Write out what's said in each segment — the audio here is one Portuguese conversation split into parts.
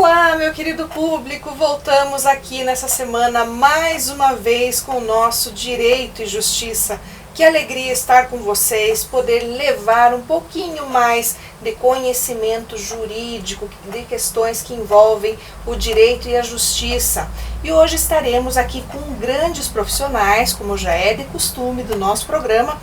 Olá, meu querido público, voltamos aqui nessa semana mais uma vez com o nosso Direito e Justiça. Que alegria estar com vocês, poder levar um pouquinho mais de conhecimento jurídico, de questões que envolvem o direito e a justiça. E hoje estaremos aqui com grandes profissionais, como já é de costume do nosso programa.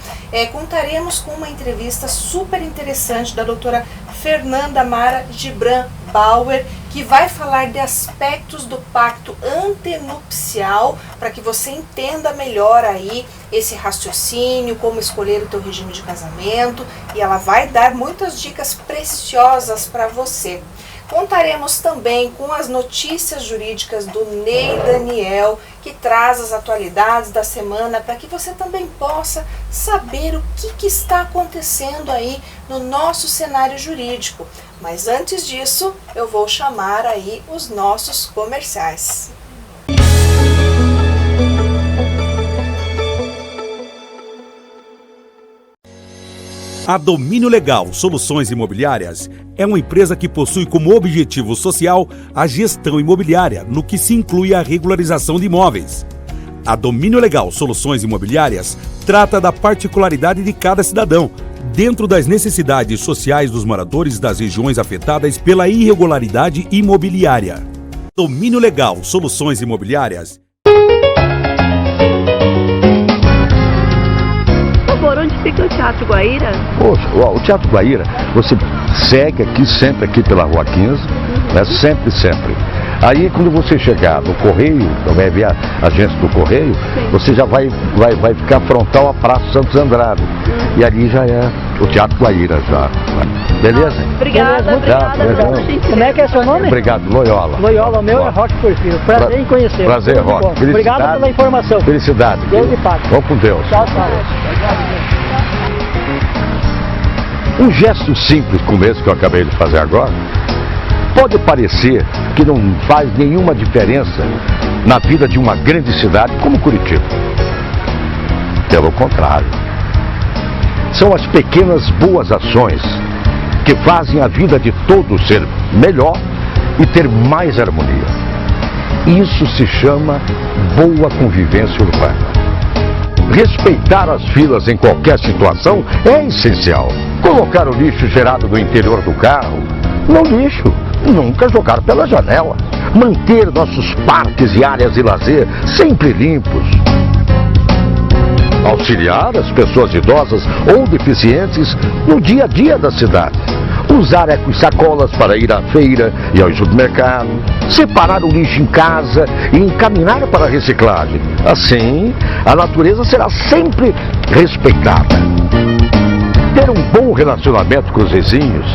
Contaremos com uma entrevista super interessante da doutora Fernanda Mara Gibran Bauer, que vai falar de aspectos do pacto antenupcial, para que você entenda melhor aí esse raciocínio, como escolher o teu regime de casamento, e ela vai dar muitas dicas preciosas para você. Contaremos também com as notícias jurídicas do Ney Daniel, que traz as atualidades da semana para que você também possa saber o que está acontecendo aí no nosso cenário jurídico. Mas antes disso, eu vou chamar aí os nossos comerciais. A Domínio Legal Soluções Imobiliárias é uma empresa que possui como objetivo social a gestão imobiliária, no que se inclui a regularização de imóveis. A Domínio Legal Soluções Imobiliárias trata da particularidade de cada cidadão, dentro das necessidades sociais dos moradores das regiões afetadas pela irregularidade imobiliária. Domínio Legal Soluções Imobiliárias. Onde fica o Teatro Guaíra? Poxa, o Teatro Guaíra, você segue aqui, sempre aqui pela Rua 15, né? Sempre. Aí quando você chegar no Correio, vai ver a agência do Correio, sim, você já vai ficar frontal à Praça Santos Andrade. E ali já é o Teatro Guaíra já. Beleza? Obrigada. Como é que é seu nome? Obrigado, Loyola. Loyola, o meu é Roque Porfírio. Prazer em conhecer. Prazer, Roque. Obrigado pela informação. Felicidade. Deus de paz. Vamos com Deus. Tchau. Um gesto simples como esse que eu acabei de fazer agora, pode parecer que não faz nenhuma diferença na vida de uma grande cidade como Curitiba. Pelo contrário. São as pequenas boas ações que fazem a vida de todos ser melhor e ter mais harmonia. Isso se chama boa convivência urbana. Respeitar as filas em qualquer situação é essencial. Colocar o lixo gerado do interior do carro no lixo, nunca jogar pela janela. Manter nossos parques e áreas de lazer sempre limpos. Auxiliar as pessoas idosas ou deficientes no dia a dia da cidade. Usar eco-sacolas para ir à feira e ao supermercado. Separar o lixo em casa e encaminhar para a reciclagem. Assim, a natureza será sempre respeitada. Ter um bom relacionamento com os vizinhos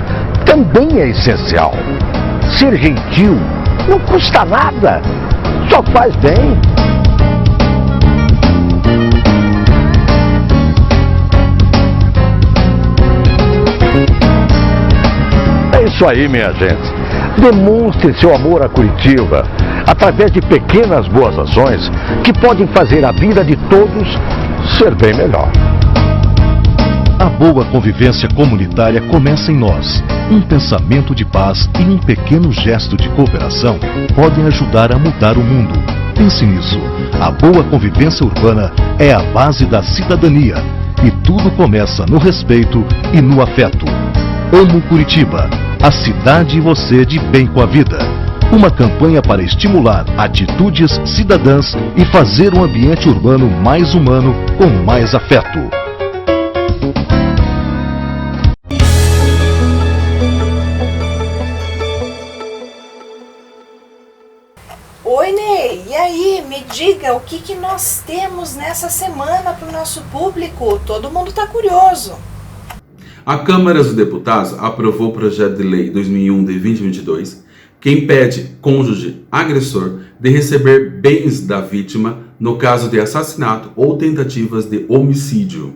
também é essencial. Ser gentil não custa nada, só faz bem. É isso aí, minha gente. Demonstre seu amor a Curitiba através de pequenas boas ações que podem fazer a vida de todos ser bem melhor. A boa convivência comunitária começa em nós. Um pensamento de paz e um pequeno gesto de cooperação podem ajudar a mudar o mundo. Pense nisso. A boa convivência urbana é a base da cidadania. E tudo começa no respeito e no afeto. Amo Curitiba, a cidade e você de bem com a vida. Uma campanha para estimular atitudes cidadãs e fazer um ambiente urbano mais humano com mais afeto. Oi, Ney, e aí, me diga o que nós temos nessa semana para o nosso público? Todo mundo está curioso. A Câmara dos Deputados aprovou o projeto de lei 2001 de 2022, que impede cônjuge agressor de receber bens da vítima no caso de assassinato ou tentativas de homicídio.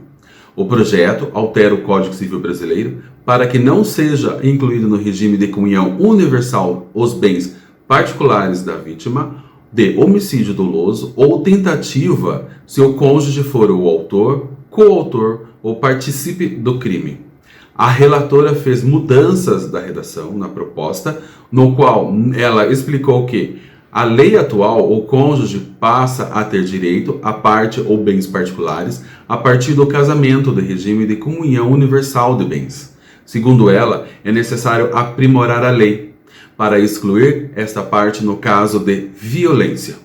O projeto altera o Código Civil Brasileiro para que não seja incluído no regime de comunhão universal os bens particulares da vítima de homicídio doloso ou tentativa se o cônjuge for o autor, coautor ou participe do crime. A relatora fez mudanças da redação na proposta, no qual ela explicou que a lei atual, o cônjuge passa a ter direito a parte ou bens particulares a partir do casamento do regime de comunhão universal de bens. Segundo ela, é necessário aprimorar a lei para excluir esta parte no caso de violência.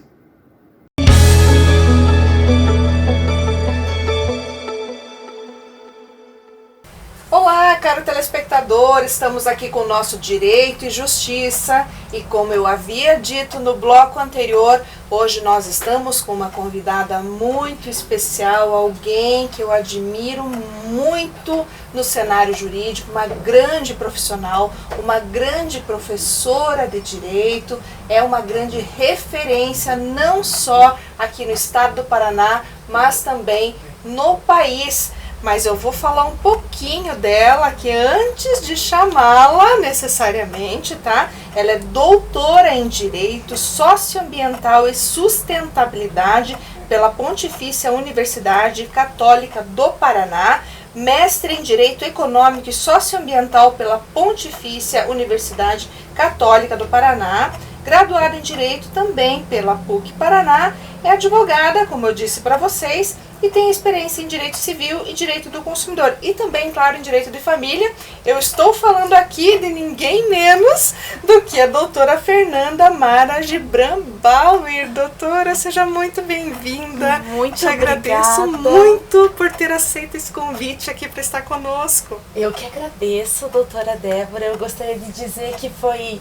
Olá, caro telespectador, estamos aqui com o nosso Direito e Justiça e como eu havia dito no bloco anterior, hoje nós estamos com uma convidada muito especial, alguém que eu admiro muito no cenário jurídico, uma grande profissional, uma grande professora de Direito, é uma grande referência não só aqui no estado do Paraná, mas também no país. Mas eu vou falar um pouquinho dela aqui antes de chamá-la necessariamente, tá? Ela é doutora em Direito Socioambiental e Sustentabilidade pela Pontifícia Universidade Católica do Paraná, mestre em Direito Econômico e Socioambiental pela Pontifícia Universidade Católica do Paraná, graduada em Direito também pela PUC Paraná, é advogada, como eu disse para vocês, e tem experiência em Direito Civil e Direito do Consumidor. E também, claro, em Direito de Família. Eu estou falando aqui de ninguém menos do que a doutora Fernanda Mara Gibran Bauer. Doutora, seja muito bem-vinda. Muito Te agradeço obrigada. muito por ter aceito esse convite aqui para estar conosco. Eu que agradeço, doutora Débora. Eu gostaria de dizer que foi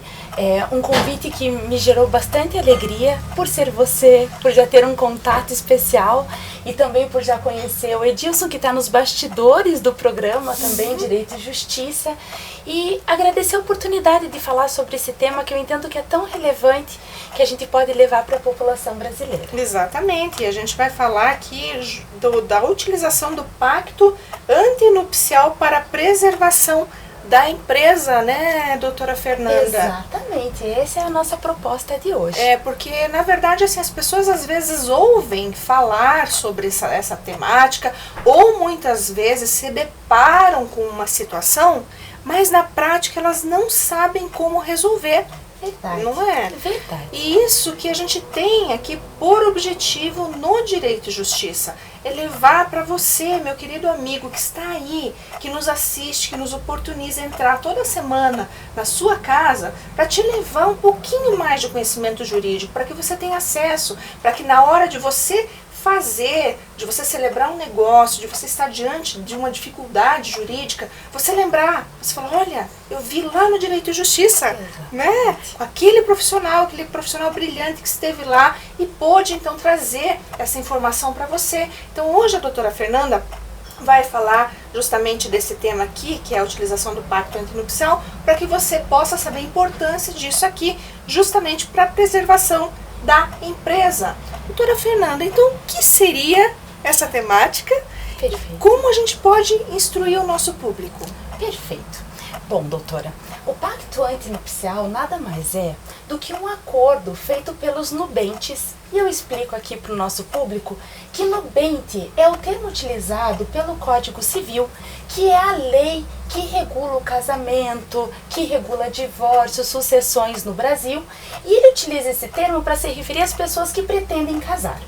um convite que me gerou bastante alegria por ser você, por já ter um contato especial e também por já conhecer o Edilson, que está nos bastidores do programa, também Direito e Justiça, e agradecer a oportunidade de falar sobre esse tema que eu entendo que é tão relevante que a gente pode levar para a população brasileira. Exatamente, e a gente vai falar aqui da utilização do pacto antinupcial para a preservação da empresa, né, doutora Fernanda? Exatamente, essa é a nossa proposta de hoje. É, porque na verdade assim, as pessoas às vezes ouvem falar sobre essa temática ou muitas vezes se deparam com uma situação, mas na prática elas não sabem como resolver. Verdade. Não é? Verdade. E isso que a gente tem aqui por objetivo no Direito e Justiça é levar para você, meu querido amigo que está aí, que nos assiste, que nos oportuniza entrar toda semana na sua casa, para te levar um pouquinho mais de conhecimento jurídico, para que você tenha acesso, para que na hora de você fazer, de você celebrar um negócio, de você estar diante de uma dificuldade jurídica, você lembrar, você falar, olha, eu vi lá no Direito e Justiça, né? Com aquele profissional brilhante que esteve lá e pôde então trazer essa informação para você. Então hoje a doutora Fernanda vai falar justamente desse tema aqui, que é a utilização do pacto antinupcial, para que você possa saber a importância disso aqui, justamente para a preservação da empresa. Doutora Fernanda, então o que seria essa temática? Perfeito. Como a gente pode instruir o nosso público? Perfeito. Bom, doutora, o pacto antinupcial nada mais é do que um acordo feito pelos nubentes. E eu explico aqui para o nosso público que nubente é o termo utilizado pelo Código Civil, que é a lei que regula o casamento, que regula divórcios, sucessões no Brasil. E ele utiliza esse termo para se referir às pessoas que pretendem casar.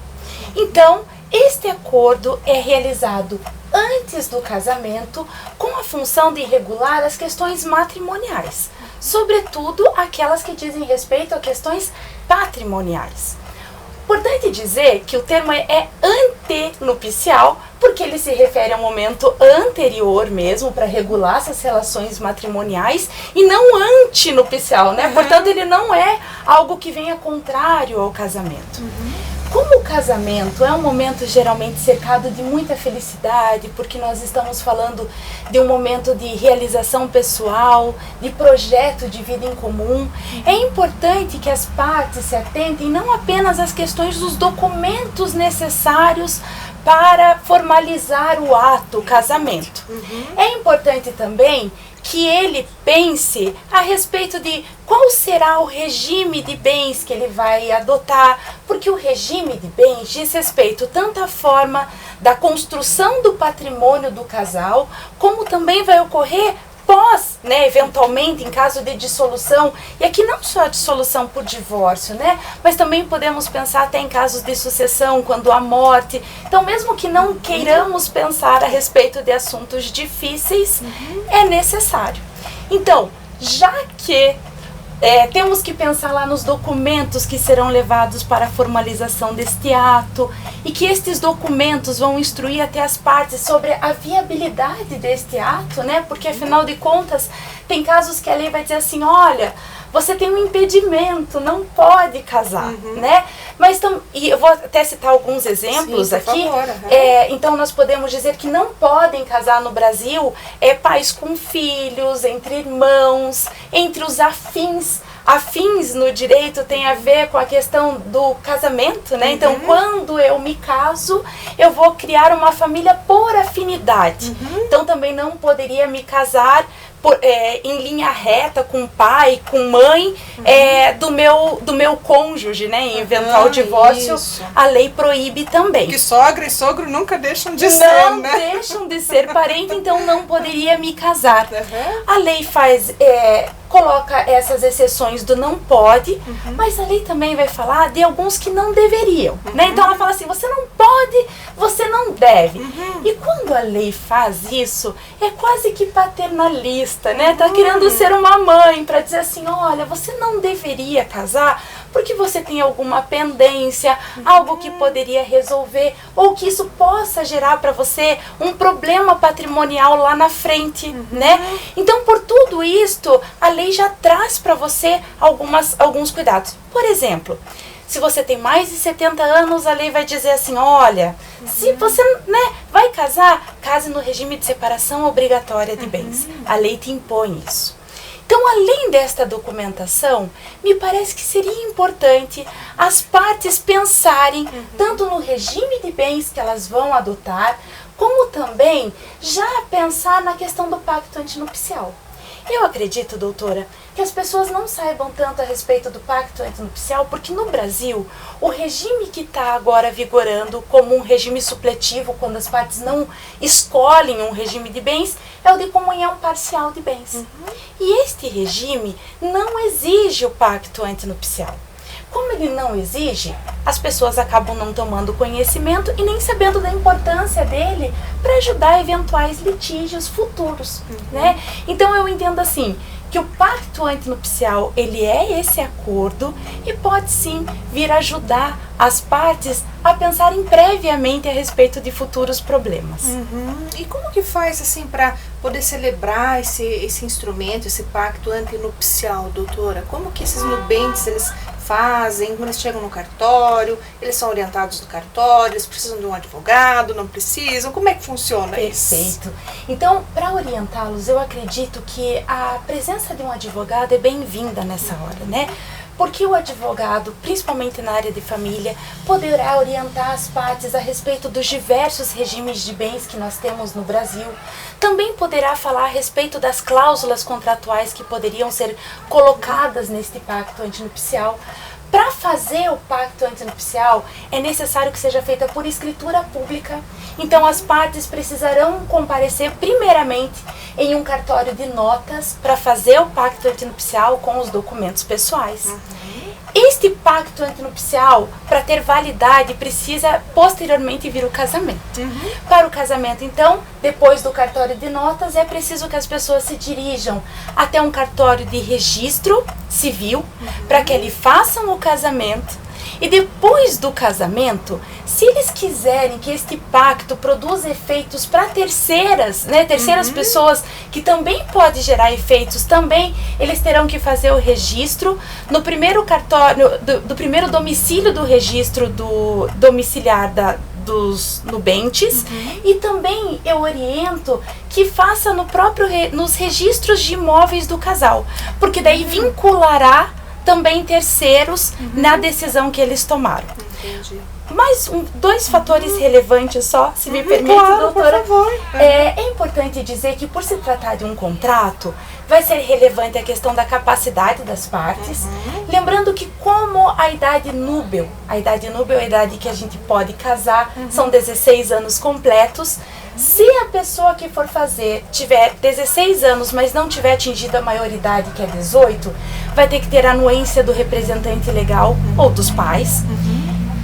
Então, este acordo é realizado antes do casamento com a função de regular as questões matrimoniais, sobretudo aquelas que dizem respeito a questões patrimoniais. Importante dizer que o termo é antenupcial porque ele se refere ao momento anterior mesmo para regular essas relações matrimoniais e não antinupcial, né? Portanto, ele não é algo que venha contrário ao casamento. Como o casamento é um momento geralmente cercado de muita felicidade, porque nós estamos falando de um momento de realização pessoal, de projeto de vida em comum, é importante que as partes se atentem não apenas às questões dos documentos necessários para formalizar o ato, o casamento. É importante também que ele pense a respeito de qual será o regime de bens que ele vai adotar, porque o regime de bens diz respeito tanto à forma da construção do patrimônio do casal, como também vai ocorrer pós, né, eventualmente em caso de dissolução, e aqui não só a dissolução por divórcio, né, mas também podemos pensar até em casos de sucessão, quando há morte. Então, mesmo que não queiramos pensar a respeito de assuntos difíceis, é necessário. Então, já que temos que pensar lá nos documentos que serão levados para a formalização deste ato e que estes documentos vão instruir até as partes sobre a viabilidade deste ato, né? Porque afinal de contas tem casos que a lei vai dizer assim, olha, você tem um impedimento, não pode casar, né? Mas e eu vou até citar alguns exemplos aqui. Favor, então nós podemos dizer que não podem casar no Brasil pais com filhos, entre irmãos, entre os afins. Afins no direito tem a ver com a questão do casamento, né? Então, quando eu me caso, eu vou criar uma família por afinidade. Então, também não poderia me casar em linha reta com pai, com mãe do meu cônjuge, né? Em eventual divórcio, a lei proíbe também. Que sogra e sogro nunca deixam de ser, né? Não deixam de ser parente, então não poderia me casar. A lei coloca essas exceções do não pode, mas a lei também vai falar de alguns que não deveriam, né? Então ela fala assim, você não pode, você não deve. E quando a lei faz isso, é quase que paternalista, né? Tá querendo ser uma mãe para dizer assim, olha, você não deveria casar porque você tem alguma pendência, algo que poderia resolver, ou que isso possa gerar para você um problema patrimonial lá na frente, né? Então, por tudo isto, a lei já traz para você alguns cuidados. Por exemplo, se você tem mais de 70 anos, a lei vai dizer assim, olha, se você vai casar, case no regime de separação obrigatória de bens. A lei te impõe isso. Então, além desta documentação, me parece que seria importante as partes pensarem tanto no regime de bens que elas vão adotar, como também já pensar na questão do pacto antinupcial. Eu acredito, doutora, que as pessoas não saibam tanto a respeito do pacto antinupcial, porque no Brasil, o regime que está agora vigorando como um regime supletivo, quando as partes não escolhem um regime de bens, é o de comunhão parcial de bens. E este regime não exige o pacto antinupcial. Como ele não exige, as pessoas acabam não tomando conhecimento e nem sabendo da importância dele para ajudar eventuais litígios futuros, né? Então eu entendo assim, que o pacto antinupcial, ele é esse acordo e pode sim vir ajudar as partes a pensarem previamente a respeito de futuros problemas. E como que faz assim para poder celebrar esse instrumento, esse pacto antinupcial, doutora? Como que esses nubentes, eles fazem, quando eles chegam no cartório, eles são orientados no cartório, eles precisam de um advogado, não precisam? Como é que funciona isso? Perfeito. Então, para orientá-los, eu acredito que a presença de um advogado é bem-vinda nessa hora, né? Porque o advogado, principalmente na área de família, poderá orientar as partes a respeito dos diversos regimes de bens que nós temos no Brasil. Também poderá falar a respeito das cláusulas contratuais que poderiam ser colocadas neste pacto antinupcial. Para fazer o pacto antinupcial, é necessário que seja feita por escritura pública. Então, as partes precisarão comparecer primeiramente em um cartório de notas para fazer o pacto antinupcial com os documentos pessoais. Este pacto antinupcial, para ter validade, precisa posteriormente vir o casamento. Para o casamento, então, depois do cartório de notas, é preciso que as pessoas se dirijam até um cartório de registro civil para que eles façam o casamento. E depois do casamento, se eles quiserem que este pacto produza efeitos para terceiras, né, terceiras pessoas, que também pode gerar efeitos, também eles terão que fazer o registro no primeiro cartório, do primeiro domicílio do registro do domiciliar dos nubentes. E também eu oriento que faça nos registros de imóveis do casal, porque daí vinculará também terceiros na decisão que eles tomaram. dois fatores relevantes só, se me permite, claro, doutora. por favor. É importante dizer que, por se tratar de um contrato, vai ser relevante a questão da capacidade das partes. Lembrando que, como a idade núbil é a idade que a gente pode casar, são 16 anos completos. Se a pessoa que for fazer tiver 16 anos, mas não tiver atingido a maioridade, que é 18, vai ter que ter a anuência do representante legal ou dos pais.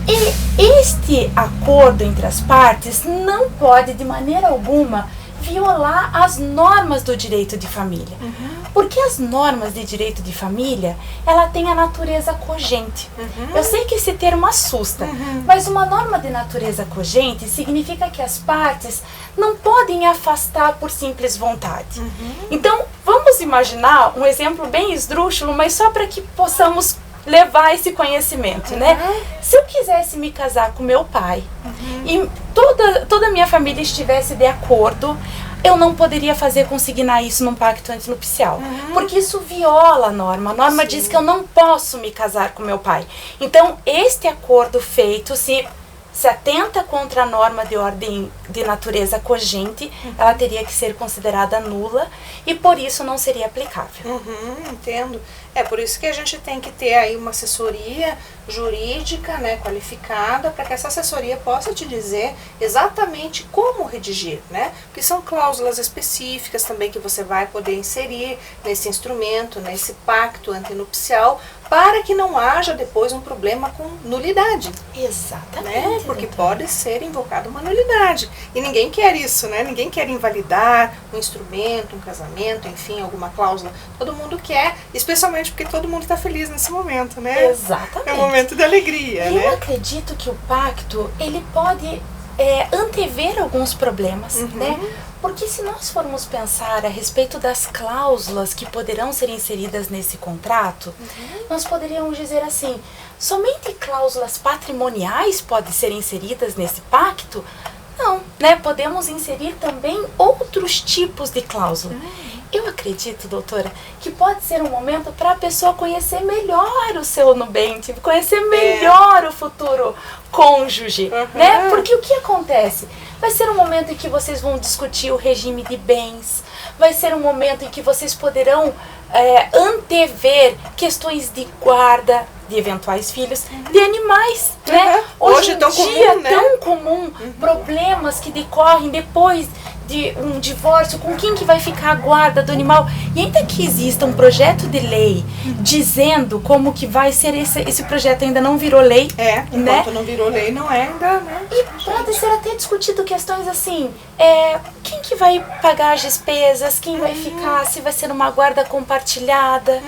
E este acordo entre as partes não pode, de maneira alguma, violar as normas do direito de família. Porque as normas de direito de família, ela tem a natureza cogente. Eu sei que esse termo assusta, mas uma norma de natureza cogente significa que as partes não podem afastar por simples vontade. Então, vamos imaginar um exemplo bem esdrúxulo, mas só para que possamos levar esse conhecimento, né? Se eu quisesse me casar com meu pai e toda a minha família estivesse de acordo, eu não poderia consignar isso num pacto antinupcial, porque isso viola a norma. A norma diz que eu não posso me casar com meu pai. Então, este acordo feito, se atenta contra a norma de ordem de natureza cogente, ela teria que ser considerada nula e por isso não seria aplicável. Entendo. É por isso que a gente tem que ter aí uma assessoria jurídica, né, qualificada, para que essa assessoria possa te dizer exatamente como redigir, né? Porque são cláusulas específicas também que você vai poder inserir nesse instrumento, nesse pacto antinupcial, para que não haja depois um problema com nulidade. Exatamente. Né? Porque pode ser invocada uma nulidade. E ninguém quer isso, né? Ninguém quer invalidar um instrumento, um casamento, enfim, alguma cláusula. Todo mundo quer, especialmente porque todo mundo está feliz nesse momento, né? Exatamente. É um momento de alegria, né? Eu acredito que o pacto, ele pode antever alguns problemas, né? Porque se nós formos pensar a respeito das cláusulas que poderão ser inseridas nesse contrato, nós poderíamos dizer assim, somente cláusulas patrimoniais podem ser inseridas nesse pacto? Não, né? Podemos inserir também outros tipos de cláusula. Eu acredito, doutora, que pode ser um momento para a pessoa conhecer melhor o seu nubente, conhecer melhor o futuro cônjuge, né? Porque o que acontece? Vai ser um momento em que vocês vão discutir o regime de bens, vai ser um momento em que vocês poderão antever questões de guarda de eventuais filhos, de animais, né? Hoje em dia, tão comum, problemas que decorrem depois de um divórcio, com quem que vai ficar a guarda do animal, e ainda que exista um projeto de lei dizendo como que vai ser esse projeto ainda não virou lei, enquanto não virou lei não é ainda, né? E pode ser até discutido questões assim, quem que vai pagar as despesas, quem vai ficar, se vai ser uma guarda compartilhada.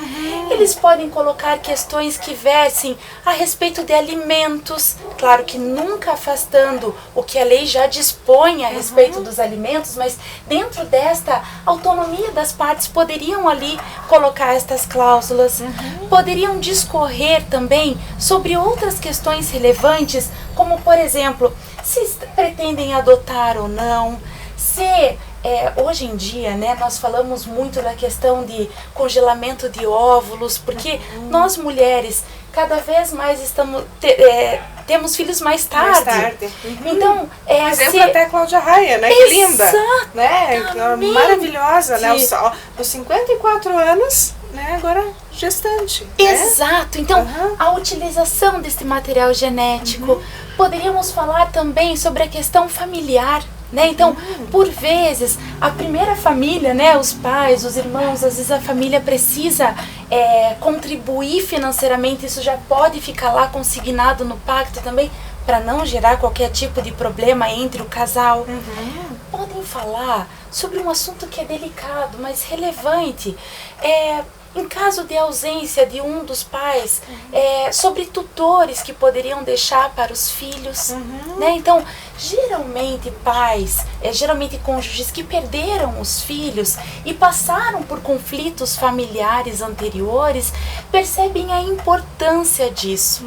Eles podem colocar questões que versem a respeito de alimentos, claro que nunca afastando o que a lei já dispõe a respeito dos alimentos, mas dentro desta autonomia das partes poderiam ali colocar estas cláusulas, poderiam discorrer também sobre outras questões relevantes, como por exemplo, se pretendem adotar ou não, se hoje em dia, né, nós falamos muito da questão de congelamento de óvulos, porque nós mulheres cada vez mais temos filhos mais tarde. Então, por exemplo, até a Cláudia Raia, né? Que linda, né? Maravilhosa, né? Aos 54 anos, né? Agora gestante. Exato. Então, a utilização desse material genético. Poderíamos falar também sobre a questão familiar, né? Então, por vezes, a primeira família, né, os pais, os irmãos, às vezes a família precisa contribuir financeiramente, isso já pode ficar lá consignado no pacto também, para não gerar qualquer tipo de problema entre o casal. Podem falar sobre um assunto que é delicado, mas relevante, em caso de ausência de um dos pais, sobre tutores que poderiam deixar para os filhos, né? Então, geralmente pais, geralmente cônjuges que perderam os filhos e passaram por conflitos familiares anteriores, percebem a importância disso.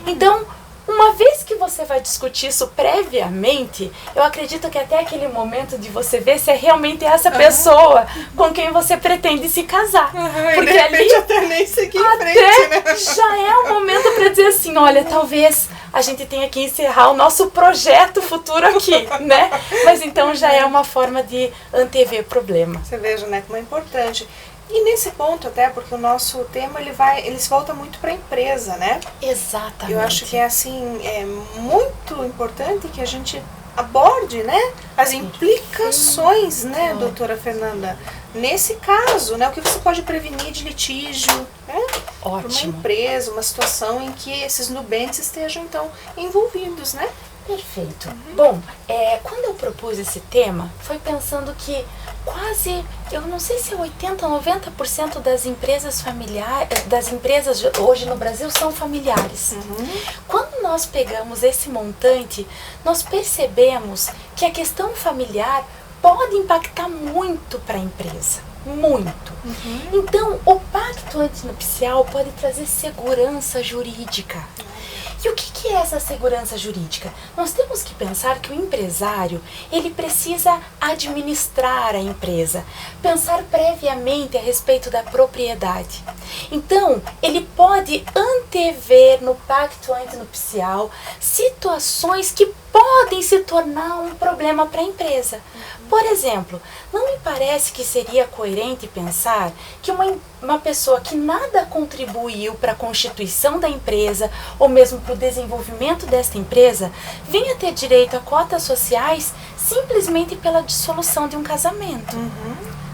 Então, uma vez que você vai discutir isso previamente, eu acredito que até aquele momento de você ver se é realmente essa pessoa com quem você pretende se casar. Porque de repente, ali até nem seguir em frente, né? Já é o momento para dizer assim, olha, talvez a gente tenha que encerrar o nosso projeto futuro aqui, né? Mas então já é uma forma de antever problema. Você veja, né, como é importante. E nesse ponto até, porque o nosso tema ele se volta muito para a empresa, né? Exatamente. Eu acho que é assim, é muito importante que a gente aborde, né, as implicações, né, doutora Fernanda, nesse caso, né, o que você pode prevenir de litígio, né, para uma empresa, uma situação em que esses nubentes estejam então envolvidos, né? Perfeito. Bom, quando eu propus esse tema, foi pensando que quase, eu não sei se 80%, 90% das empresas familiares, das empresas hoje no Brasil são familiares. Quando nós pegamos esse montante, nós percebemos que a questão familiar pode impactar muito para a empresa. Muito. Então, o pacto antinupcial pode trazer segurança jurídica. E o que é essa segurança jurídica? Nós temos que pensar que o empresário, ele precisa administrar a empresa, pensar previamente a respeito da propriedade. Então, ele pode antever no pacto antinupcial situações que podem se tornar um problema para a empresa. Por exemplo, não me parece que seria coerente pensar que uma pessoa que nada contribuiu para a constituição da empresa ou mesmo para o desenvolvimento desta empresa venha ter direito a cotas sociais simplesmente pela dissolução de um casamento.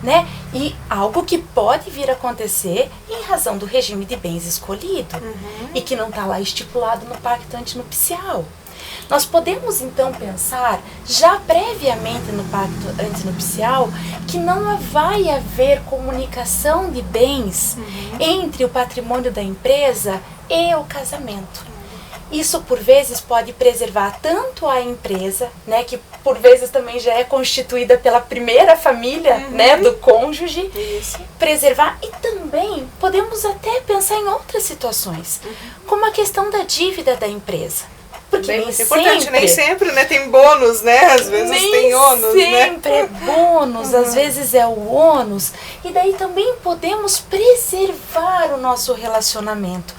Né? E algo que pode vir a acontecer em razão do regime de bens escolhido e que não está lá estipulado no pacto antinupcial. Nós podemos então pensar já previamente no pacto antinupcial que não vai haver comunicação de bens entre o patrimônio da empresa e o casamento. Isso por vezes pode preservar tanto a empresa, né, que por vezes também já é constituída pela primeira família, né, do cônjuge, preservar, e também podemos até pensar em outras situações, como a questão da dívida da empresa. Porque bem muito importante, nem sempre, né, tem bônus, né, às vezes tem ônus, né? Nem sempre é bônus, às vezes é o ônus, e daí também podemos preservar o nosso relacionamento,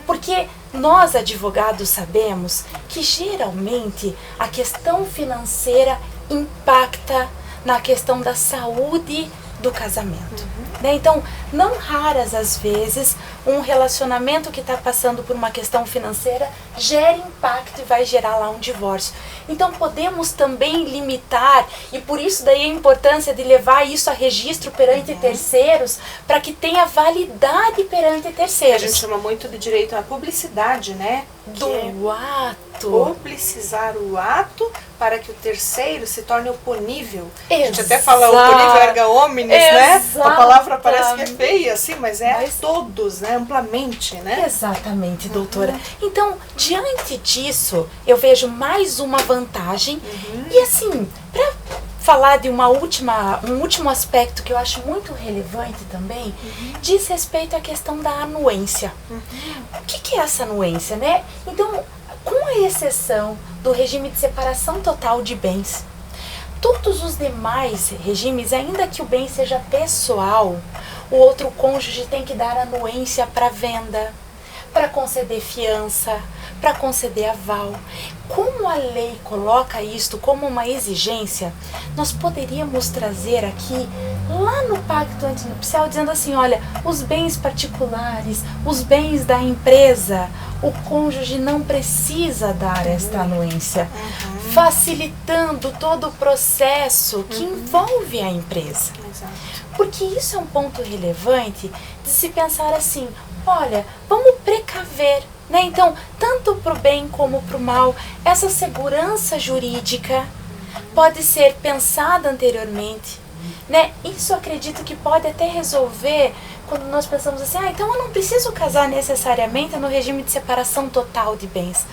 porque nós advogados sabemos que geralmente a questão financeira impacta na questão da saúde do casamento. Né? Então, não raras as vezes, um relacionamento que está passando por uma questão financeira gera impacto e vai gerar lá um divórcio. Então, podemos também limitar, e por isso daí a importância de levar isso a registro perante terceiros, para que tenha validade perante terceiros. A gente chama muito de direito à publicidade, né? Do ato. Publicizar o ato para que o terceiro se torne oponível. Exato. A gente até fala oponível erga omnes, né? A palavra parece que é feia, assim, mas é a todos, né? Amplamente, né? Exatamente, doutora. Então, diante disso, eu vejo mais uma vantagem. E assim, para falar de um último aspecto que eu acho muito relevante também, diz respeito à questão da anuência. O que é essa anuência, né? Então, com a exceção do regime de separação total de bens, todos os demais regimes, ainda que o bem seja pessoal, o outro cônjuge tem que dar anuência para venda, para conceder fiança, para conceder aval. Como a lei coloca isto como uma exigência, nós poderíamos trazer aqui, lá no pacto antinupcial, dizendo assim, olha, os bens particulares, os bens da empresa, o cônjuge não precisa dar esta anuência, facilitando todo o processo que envolve a empresa. Porque isso é um ponto relevante de se pensar assim, olha, vamos precaver, né? Então, tanto para o bem como para o mal, essa segurança jurídica pode ser pensada anteriormente, né? Isso acredito que pode até resolver quando nós pensamos assim, então eu não preciso casar necessariamente no regime de separação total de bens.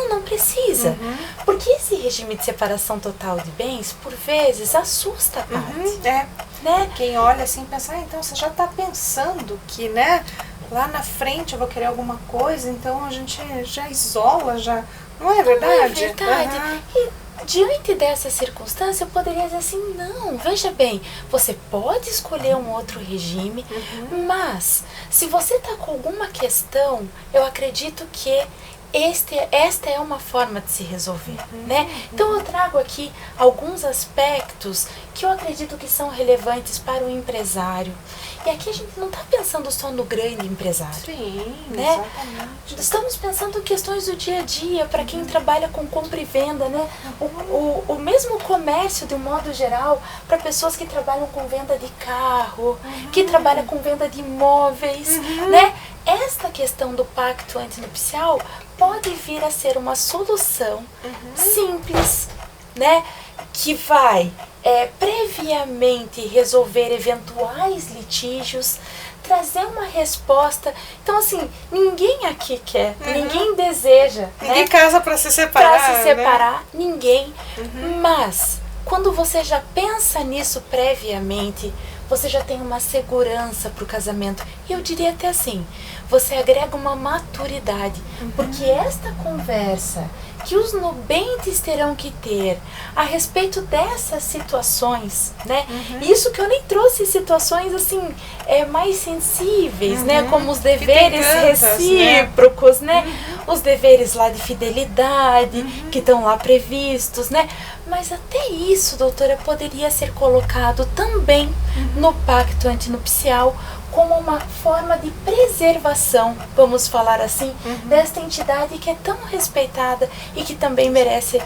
Não precisa. Porque esse regime de separação total de bens, por vezes, assusta a parte. Né? Quem olha assim pensa, então você já está pensando que, né, lá na frente eu vou querer alguma coisa, então a gente já isola, já. Não é verdade? Não é verdade. E diante dessa circunstância, eu poderia dizer assim, não, veja bem, você pode escolher um outro regime, mas se você está com alguma questão, eu acredito que esta é uma forma de se resolver, né? Então eu trago aqui alguns aspectos que eu acredito que são relevantes para o empresário. E aqui a gente não está pensando só no grande empresário. Sim, né? exatamente. Estamos pensando em questões do dia a dia, para quem trabalha com compra e venda, né? O mesmo comércio, de um modo geral, para pessoas que trabalham com venda de carro, que trabalham com venda de imóveis, né? Esta questão do pacto antinupcial pode vir a ser uma solução simples, né? Que vai previamente resolver eventuais litígios, trazer uma resposta. Então, assim, ninguém aqui quer, ninguém deseja. Ninguém né? casa para se separar. Para se separar, né? ninguém. Mas, quando você já pensa nisso previamente, você já tem uma segurança para o casamento. E eu diria até assim, você agrega uma maturidade. Porque esta conversa que os nubentes terão que ter a respeito dessas situações, né? Isso que eu nem trouxe situações assim, mais sensíveis, né? Como os deveres recíprocos, né? Os deveres lá de fidelidade, que estão lá previstos, né? Mas até isso, doutora, poderia ser colocado também no pacto antinupcial como uma forma de preservação, vamos falar assim, desta entidade que é tão respeitada e que também merece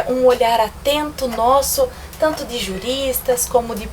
um olhar atento nosso, tanto de juristas como de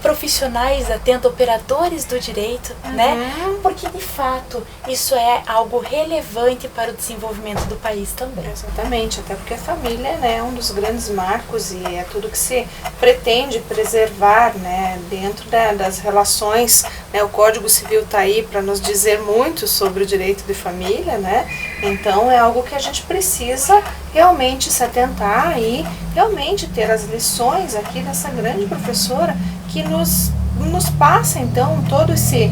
profissionais atentos, operadores do direito, né? Porque de fato isso é algo relevante para o desenvolvimento do país também. Exatamente, até porque a família, né, é um dos grandes marcos e é tudo que se pretende preservar, né, dentro das relações, né? O Código Civil está aí para nos dizer muito sobre o direito de família, né? Então é algo que a gente precisa realmente se atentar e realmente ter as lições aqui dessa grande professora que nos passa então todo esse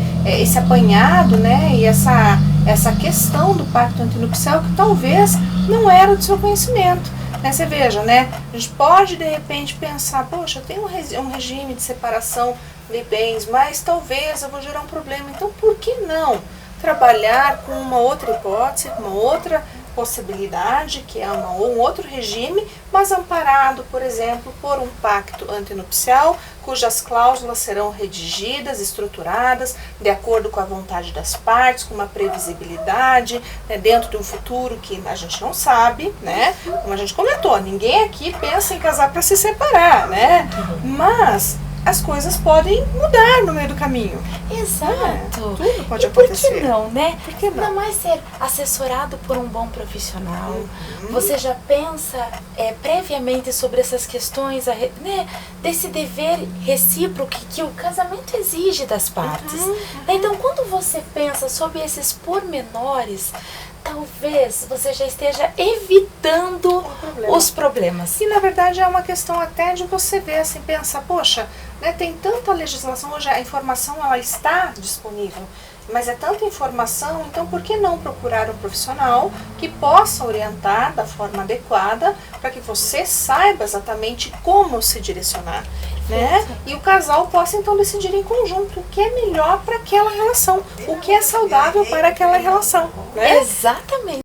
apanhado, né, e essa questão do pacto antinupcial que talvez não era do seu conhecimento. Né? Você veja, né, a gente pode de repente pensar, poxa, eu tenho um regime de separação de bens, mas talvez eu vou gerar um problema, então por que não trabalhar com uma outra hipótese, uma outra possibilidade, que é um outro regime, mas amparado, por exemplo, por um pacto antinupcial, cujas cláusulas serão redigidas, estruturadas, de acordo com a vontade das partes, com uma previsibilidade, né, dentro de um futuro que a gente não sabe, né? Como a gente comentou, ninguém aqui pensa em casar para se separar, né? Mas as coisas podem mudar no meio do caminho. Exato. Tudo pode e por acontecer. que não, né? Por que não? Ainda mais ser assessorado por um bom profissional. Você já pensa previamente sobre essas questões, né, desse dever recíproco que o casamento exige das partes. Então, quando você pensa sobre esses pormenores, talvez você já esteja evitando os problemas. E na verdade é uma questão até de você ver, assim, pensar, poxa, né, tem tanta legislação, hoje a informação ela está disponível, mas é tanta informação, então por que não procurar um profissional que possa orientar da forma adequada para que você saiba exatamente como se direcionar, né? E o casal possa então decidir em conjunto o que é melhor para aquela relação, o que é saudável para aquela relação, né? Exatamente.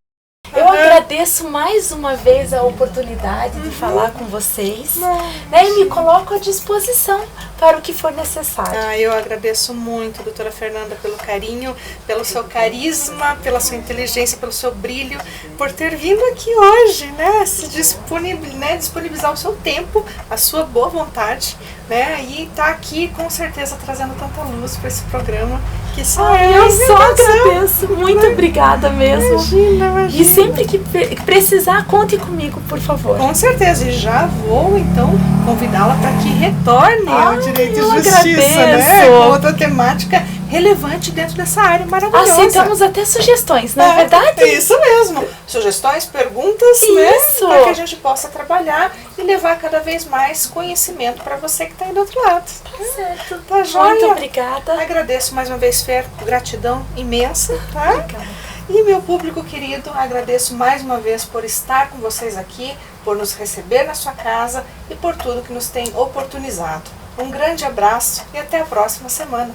Eu agradeço mais uma vez a oportunidade de falar com vocês, né, e me coloco à disposição para o que for necessário. Eu agradeço muito, doutora Fernanda, pelo carinho, pelo seu carisma, pela sua inteligência, pelo seu brilho, por ter vindo aqui hoje, né, disponibilizar o seu tempo, a sua boa vontade, né, e tá aqui com certeza trazendo tanta luz para esse programa que só eu só agradeço, muito obrigada mesmo. Imagina. E sempre que precisar, conte comigo, por favor. Com certeza, e já vou então convidá-la para que retorne ao Direito e Justiça, né, com outra temática relevante dentro dessa área maravilhosa. Aceitamos até sugestões, não é verdade? Isso mesmo. Sugestões, perguntas, né? Para que a gente possa trabalhar e levar cada vez mais conhecimento para você que está aí do outro lado. Tá certo. Tá joia? Muito obrigada. Agradeço mais uma vez, Fer, gratidão imensa, tá? Obrigada. E meu público querido, agradeço mais uma vez por estar com vocês aqui, por nos receber na sua casa e por tudo que nos tem oportunizado. Um grande abraço e até a próxima semana.